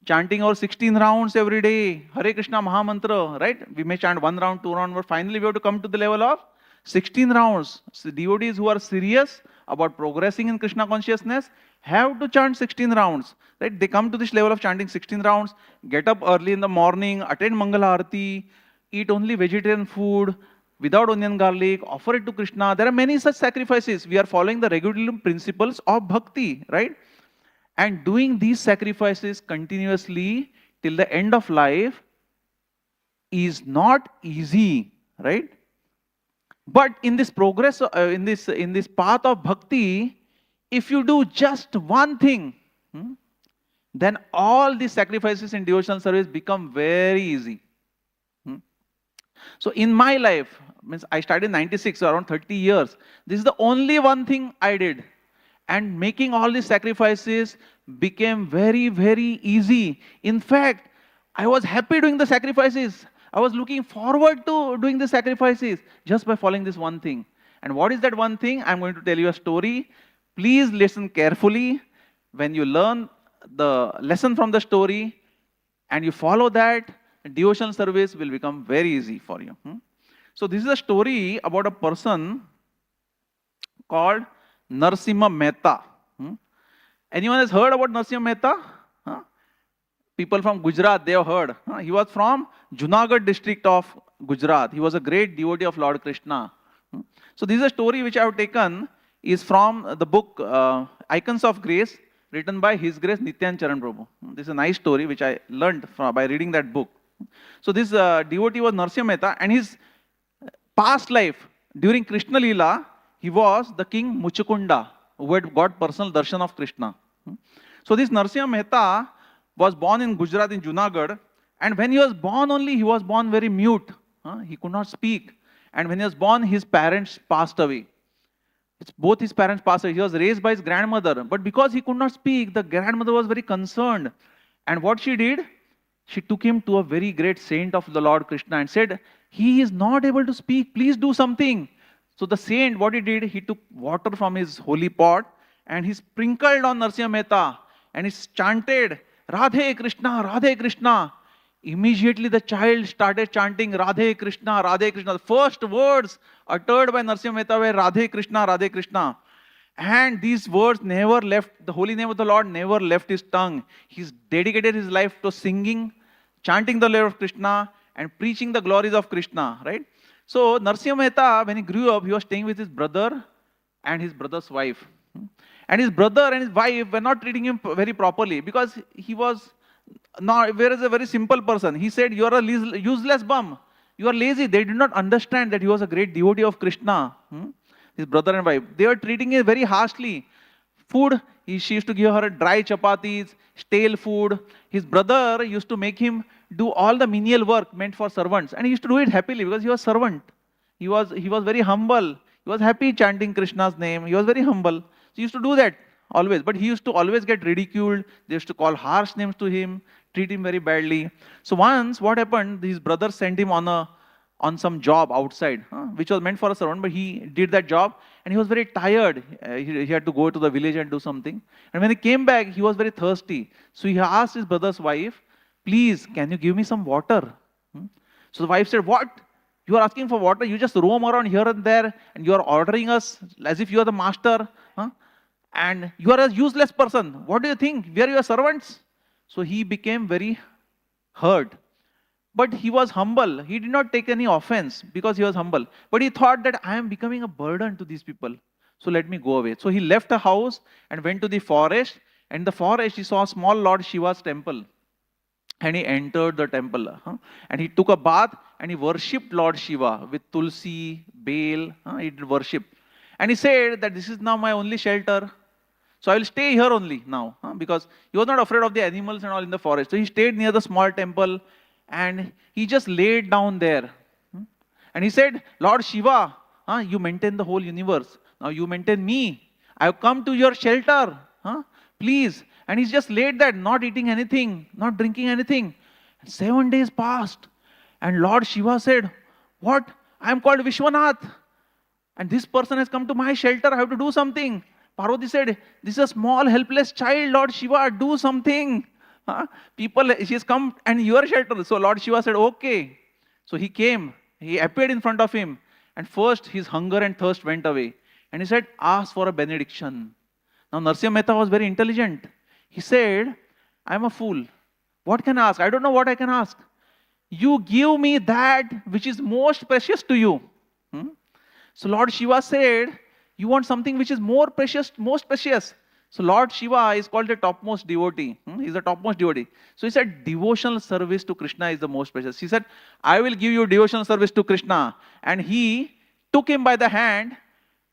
Chanting our 16 rounds every day. Hare Krishna Mahamantra, right? We may chant 1 round, 2 rounds, but finally we have to come to the level of 16 rounds. So devotees who are serious about progressing in Krishna consciousness have to chant 16 rounds, right? They come to this level of chanting 16 rounds, get up early in the morning, attend Mangala Arati, eat only vegetarian food, without onion garlic, offer it to Krishna. There are many such sacrifices. We are following the regular principles of bhakti, right? And doing these sacrifices continuously till the end of life is not easy, right? But in this progress, in this path of bhakti, if you do just one thing, then all these sacrifices in devotional service become very easy. So in my life, means I started in 96, so around 30 years, this is the only one thing I did. And making all these sacrifices became very, very easy. In fact, I was happy doing the sacrifices. I was looking forward to doing the sacrifices just by following this one thing. And what is that one thing? I'm going to tell you a story. Please listen carefully. When you learn the lesson from the story and you follow that, devotional service will become very easy for you. So this is a story about a person called Narasimha Mehta. Anyone has heard about Narasimha Mehta? People from Gujarat, they have heard. He was from Junagadh district of Gujarat. He was a great devotee of Lord Krishna. So this is a story which I have taken is from the book Icons of Grace, written by His Grace Nityan Charan Prabhu. This is a nice story which I learned by reading that book. So this devotee was Narasimha Mehta, and his past life during Krishna Leela, he was the king Muchukunda, who had got personal darshan of Krishna. So this Narasimha Mehta was born in Gujarat in Junagadh, and when he was born only, he was born very mute. He could not speak. And when he was born, his parents passed away. Both his parents passed away. He was raised by his grandmother. But because he could not speak, the grandmother was very concerned. And what she did, she took him to a very great saint of the Lord Krishna and said, he is not able to speak, please do something. So the saint, what he did, he took water from his holy pot and he sprinkled on Narasimha Mehta and he chanted, Radhe Krishna, Radhe Krishna. Immediately the child started chanting Radhe Krishna, Radhe Krishna. The first words uttered by Narasimha Mehta were Radhe Krishna, Radhe Krishna. And these words never left, the holy name of the Lord never left his tongue. He's dedicated his life to singing, chanting the Lord of Krishna and preaching the glories of Krishna, right? So Narasimha Mehta, when he grew up, he was staying with his brother and his brother's wife. And his brother and his wife were not treating him very properly because he was not, whereas a very simple person. He said, you are a useless bum. You are lazy. They did not understand that he was a great devotee of Krishna. His brother and wife. They were treating him very harshly. Food, she used to give her dry chapatis, stale food. His brother used to make him do all the menial work meant for servants. And he used to do it happily because he was servant. He was very humble. He was happy chanting Krishna's name. He was very humble. So he used to do that always. But he used to always get ridiculed. They used to call harsh names to him, treat him very badly. So once what happened, his brother sent him on some job outside, which was meant for a servant, but he did that job and he was very tired. He had to go to the village and do something. And when he came back, he was very thirsty. So he asked his brother's wife, please, can you give me some water? So the wife said, what? You are asking for water? You just roam around here and there and you are ordering us as if you are the master. And you are a useless person. What do you think? We are your servants. So he became very hurt. But he was humble. He did not take any offense because he was humble. But he thought that I am becoming a burden to these people. So let me go away. So he left the house and went to the forest. And in the forest, he saw a small Lord Shiva's temple. And he entered the temple. And he took a bath and he worshipped Lord Shiva with tulsi, bale. He did worship. And he said that this is now my only shelter. So I will stay here only now. Because he was not afraid of the animals and all in the forest. So he stayed near the small temple. And he just laid down there. And he said, Lord Shiva, you maintain the whole universe. Now you maintain me. I have come to your shelter. Please. And he's just laid there, not eating anything, not drinking anything. And 7 days passed. And Lord Shiva said, what? I am called Vishwanath. And this person has come to my shelter. I have to do something. Parvati said, this is a small helpless child. Lord Shiva, do something. People, she has come and your shelter. So Lord Shiva said, okay. So he came, he appeared in front of him. And first his hunger and thirst went away. And he said, ask for a benediction. Now Narasimha Mehta was very intelligent. He said, I am a fool. What can I ask? I don't know what I can ask. You give me that which is most precious to you. So Lord Shiva said, you want something which is more precious, most precious. So Lord Shiva is called the topmost devotee. He's the topmost devotee. So he said, devotional service to Krishna is the most precious. He said, I will give you devotional service to Krishna. And he took him by the hand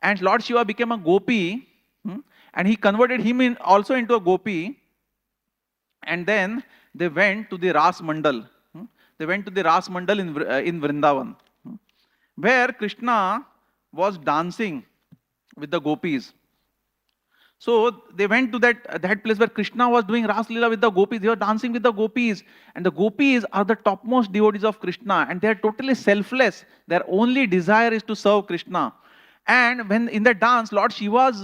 and Lord Shiva became a gopi. And he converted him also into a gopi. And then they went to the Ras Mandal. They went to the Ras Mandal in Vrindavan. Where Krishna was dancing with the gopis. So they went to that place where Krishna was doing Ras Leela with the gopis. They were dancing with the gopis. And the gopis are the topmost devotees of Krishna. And they are totally selfless. Their only desire is to serve Krishna. And when in the dance, Lord Shiva's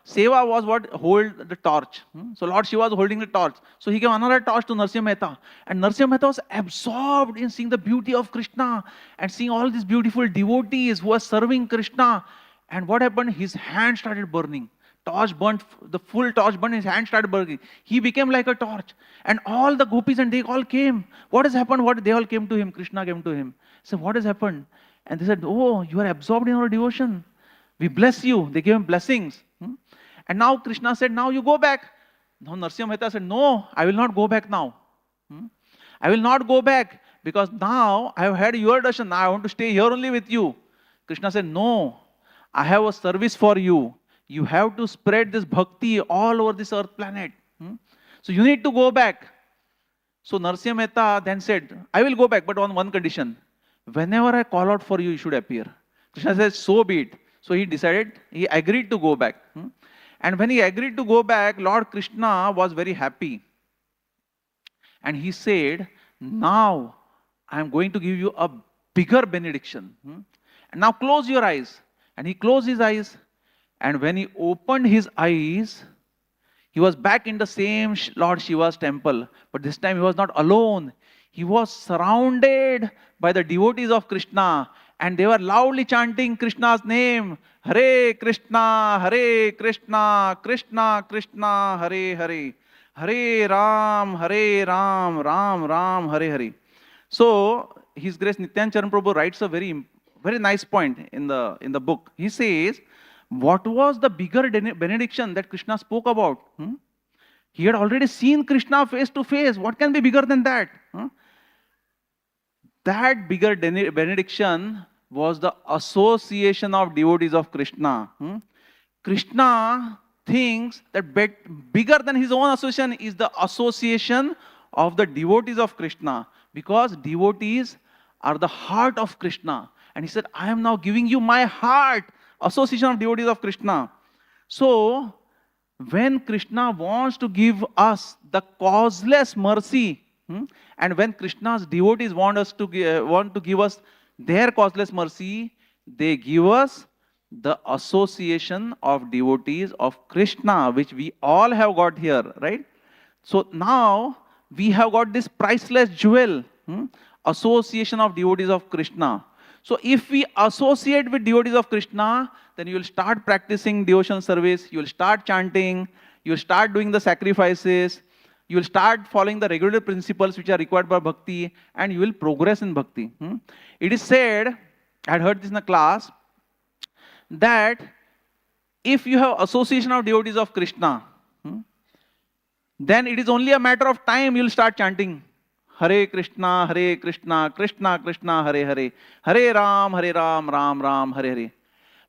seva was what? Hold the torch. So Lord Shiva was holding the torch. So he gave another torch to Narasimha Mehta. And Narasimha Mehta was absorbed in seeing the beauty of Krishna. And seeing all these beautiful devotees who are serving Krishna. And what happened? His hand started burning. Torch burnt, the full torch burnt, his hand started burning. He became like a torch. And all the gopis and they all came. What has happened? They all came to him. Krishna came to him. He said, what has happened? And they said, oh, you are absorbed in our devotion. We bless you. They gave him blessings. And now Krishna said, now you go back. Now Narasimha Mehta said, no, I will not go back now. I will not go back because now I have had your darshan. Now I want to stay here only with you. Krishna said, no, I have a service for you. You have to spread this bhakti all over this earth planet. So you need to go back. So Narasimha Mehta then said, I will go back, but on one condition. Whenever I call out for you, you should appear. Krishna says, so be it. So he decided, he agreed to go back. And when he agreed to go back, Lord Krishna was very happy. And he said, now I am going to give you a bigger benediction. And now close your eyes. And he closed his eyes. And when he opened his eyes, he was back in the same Lord Shiva's temple. But this time he was not alone. He was surrounded by the devotees of Krishna. And they were loudly chanting Krishna's name. Hare Krishna, Krishna Krishna, Hare Hare. Hare Ram, Ram Ram, Hare Hare. So, His Grace Nityanand Charan Prabhu writes a very nice point in the book. He says, what was the bigger benediction that Krishna spoke about? He had already seen Krishna face to face. What can be bigger than that? That bigger benediction was the association of devotees of Krishna. Krishna thinks that bigger than his own association is the association of the devotees of Krishna. Because devotees are the heart of Krishna. And he said, I am now giving you my heart. Association of devotees of Krishna. So, when Krishna wants to give us the causeless mercy, and when Krishna's devotees want to give us their causeless mercy, they give us the association of devotees of Krishna, which we all have got here, right? So now we have got this priceless jewel, association of devotees of Krishna. So if we associate with devotees of Krishna, then you will start practicing devotional service, you will start chanting, you will start doing the sacrifices, you will start following the regular principles which are required by bhakti, and you will progress in bhakti. It is said, I had heard this in a class, that if you have association of devotees of Krishna, then it is only a matter of time you will start chanting Hare Krishna, Krishna Krishna, Hare Hare, Hare Ram, Ram Ram, Hare Hare.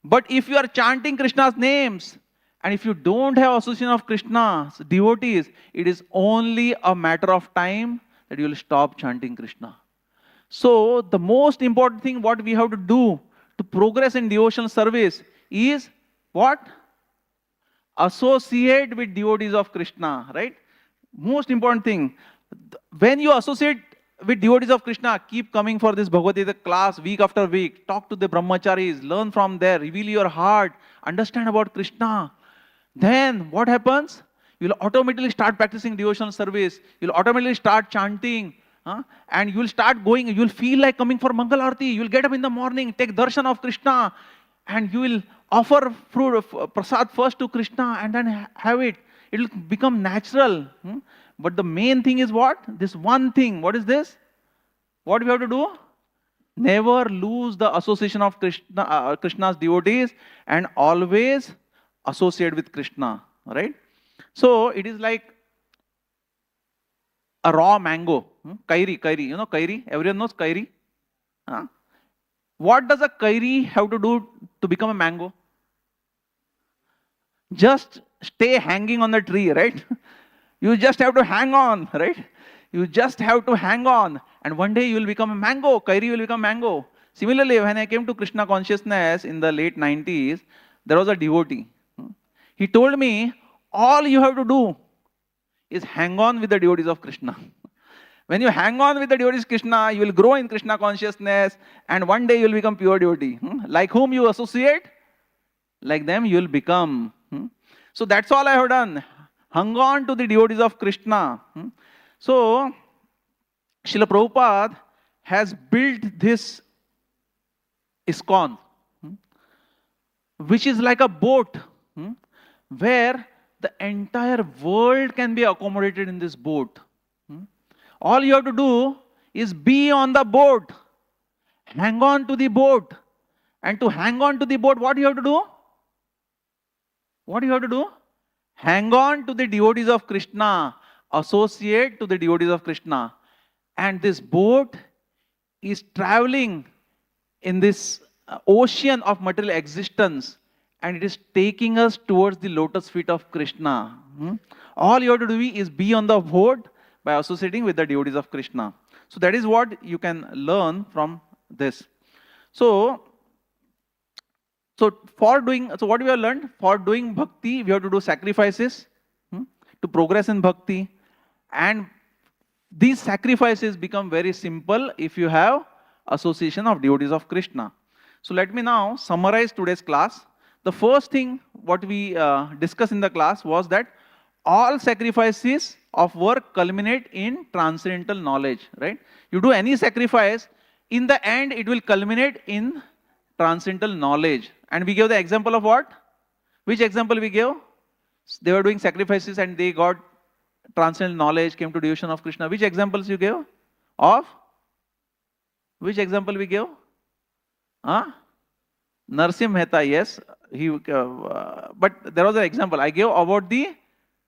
But if you are chanting Krishna's names, and if you don't have association of Krishna's devotees, it is only a matter of time that you will stop chanting Krishna. So the most important thing what we have to do to progress in devotional service is what? Associate with devotees of Krishna, right? Most important thing. When you associate with devotees of Krishna, keep coming for this Bhagavad Gita class week after week. Talk to the brahmacharis, learn from there, reveal your heart, understand about Krishna. Then what happens? You will automatically start practicing devotional service. You will automatically start chanting. And you will start going, you will feel like coming for Mangal Arati. You will get up in the morning, take darshan of Krishna, and you will offer fruit, prasad first to Krishna and then have it. It will become natural. But the main thing is what? This one thing. What is this? What we have to do? Never lose the association of Krishna, Krishna's devotees, and always associate with Krishna. Right? So it is like a raw mango. Kairi. You know kairi? Everyone knows kairi? What does a kairi have to do to become a mango? Just stay hanging on the tree, right? You just have to hang on, right? You just have to hang on. And one day you will become a mango. Kairi will become mango. Similarly, when I came to Krishna consciousness in the late 90s, there was a devotee. He told me, all you have to do is hang on with the devotees of Krishna. When you hang on with the devotees of Krishna, you will grow in Krishna consciousness, and one day you will become pure devotee. Like whom you associate, like them you will become. So that's all I have done. Hung on to the devotees of Krishna. So, Srila Prabhupada has built this ISKCON, which is like a boat, where the entire world can be accommodated in this boat. All you have to do is be on the boat, hang on to the boat. And to hang on to the boat, what do you have to do? What do you have to do? Hang on to the devotees of Krishna, associate to the devotees of Krishna. And this boat is traveling in this ocean of material existence, and it is taking us towards the lotus feet of Krishna. All you have to do is be on the boat by associating with the devotees of Krishna. So that is what you can learn from this. So what we have learned, for doing bhakti, we have to do sacrifices to progress in bhakti. And these sacrifices become very simple if you have association of devotees of Krishna. So let me now summarize today's class. The first thing what we discussed in the class was that all sacrifices of work culminate in transcendental knowledge, right? You do any sacrifice, in the end it will culminate in transcendental knowledge. And we gave the example of what? Which example we gave? They were doing sacrifices and they got transcendental knowledge, came to devotion of Krishna. Which examples you gave? Of? Which example we gave? Narsimha Mehta, yes. But there was an example I gave about the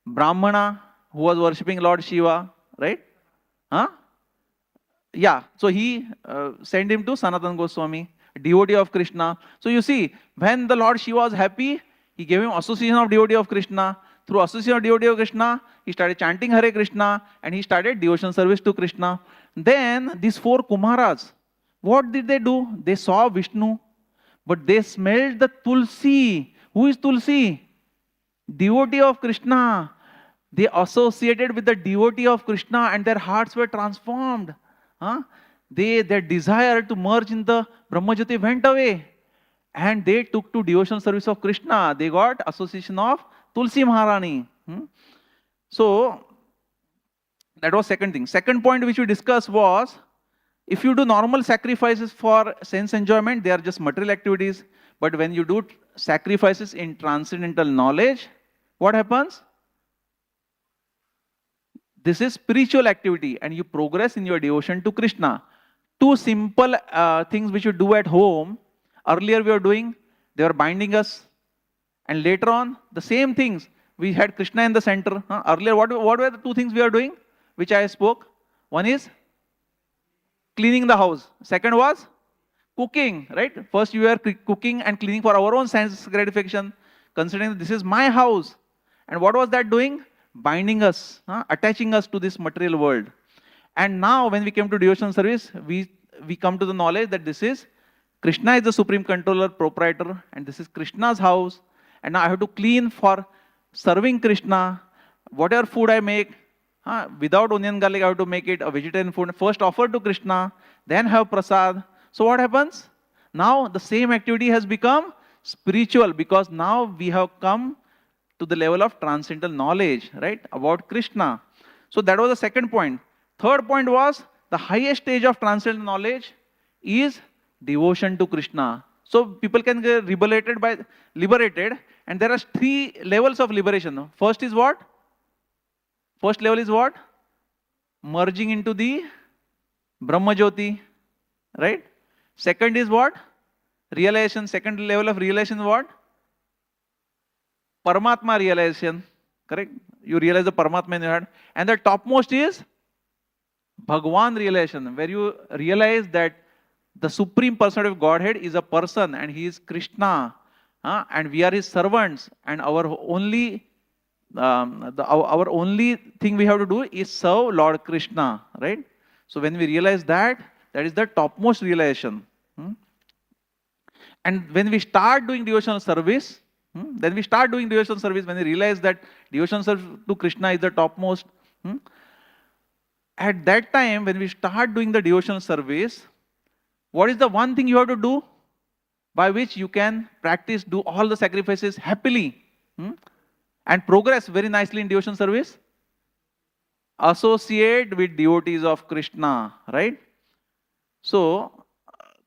Brahmana who was worshipping Lord Shiva, right? Yeah, so he sent him to Sanatana Goswami, devotee of Krishna. So you see, when the Lord Shiva was happy, he gave him association of devotee of Krishna. Through association of devotee of Krishna, he started chanting Hare Krishna and he started devotion service to Krishna. Then these four Kumaras, what did they do? They saw Vishnu, but they smelled the tulsi. Who is tulsi? Devotee of Krishna. They associated with the devotee of Krishna and their hearts were transformed. Huh? Their desire to merge in the Brahmajyoti went away. And they took to devotional service of Krishna. They got association of Tulsi Maharani. So, that was second thing. Second point which we discussed was, if you do normal sacrifices for sense enjoyment, they are just material activities. But when you do sacrifices in transcendental knowledge, what happens? This is spiritual activity and you progress in your devotion to Krishna. Two simple things which you do at home. Earlier we were doing, they were binding us. And later on, the same things. We had Krishna in the center. Earlier, what were the two things we are doing, which I spoke? One is cleaning the house. Second was cooking, right? First you were cooking and cleaning for our own sense gratification, considering this is my house. And what was that doing? Binding us, attaching us to this material world. And now when we came to devotional service, we come to the knowledge that this is Krishna is the supreme controller, proprietor, and this is Krishna's house. And now I have to clean for serving Krishna. Whatever food I make, without onion garlic, I have to make it a vegetarian food. First offer to Krishna, then have prasad. So what happens? Now the same activity has become spiritual because now we have come to the level of transcendental knowledge, right, about Krishna. So that was the second point. Third point was the highest stage of transcendental knowledge is devotion to Krishna. So people can get liberated, and there are three levels of liberation. First is what? First level is what? Merging into the Brahmajyoti, right? Second is what? Realization. Second level of realization is what? Paramatma realization, correct? You realize the Paramatma in your heart. And the topmost is Bhagwan realization, where you realize that the Supreme Personality of Godhead is a person and he is Krishna, and we are his servants, and our only thing we have to do is serve Lord Krishna, right? So when we realize that, that is the topmost realization. And when we start doing devotional service, when we realize that devotional service to Krishna is the topmost. At that time, when we start doing the devotional service, what is the one thing you have to do by which you can practice, do all the sacrifices happily and progress very nicely in devotional service? Associate with devotees of Krishna, right? So,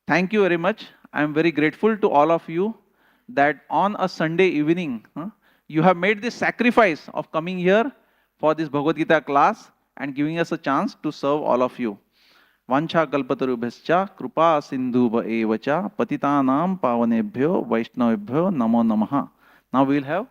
thank you very much. I am very grateful to all of you that on a Sunday evening, you have made this sacrifice of coming here for this Bhagavad Gita class and giving us a chance to serve all of you. Vancha kalpatarubhyascha krupa sindhuva evacha patitanam pavanebhyo vaishnavebhyo namo namaha. Now we will have